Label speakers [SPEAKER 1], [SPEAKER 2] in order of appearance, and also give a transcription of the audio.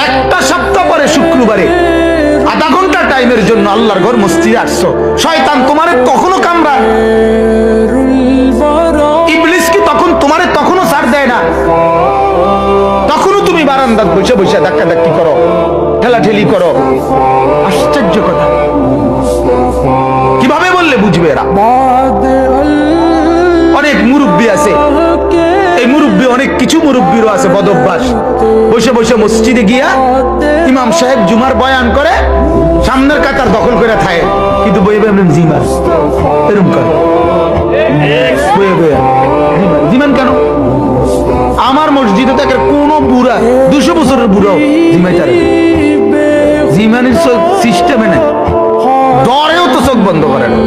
[SPEAKER 1] একটা সপ্তাহ পরে শুক্রবারে আধা ঘন্টা টাইমের জন্য আল্লাহর ঘর মসজিদে আসছো, শয়তান তোমারে তখনও কামড়ায়, ইবলিস কি তখন তোমারে তখনও ছাড় দেয় না? তখনও তুমি বারান্দাত বসে বসে ধাক্কা ধাক্কি করো, ঠেলাঠেলি করো। আশ্চর্য কথা, কিভাবে বললে বুঝবে এরা? অনেক মুরব্বী আছে, এই মুরব্বী অনেক কিছু মুরব্বীরও আছে বদ অভ্যাস, বসে বসে মসজিদে গিয়া ইমাম সাহেব জুমার বয়ান করে সামনের কাতার দখল করে থাকে, কিন্তু বইয়ে বইয়ে জিমান এরকম করে, বইয়ে বইয়ে জিমান কেন? আমার মসজিদে থাকে কোনো বুড়া 200 বছরের বুড়াও জিমাইতারে, জিমানের সিস্টেমে নেই, ডরেও তো চোখ বন্ধ করে না।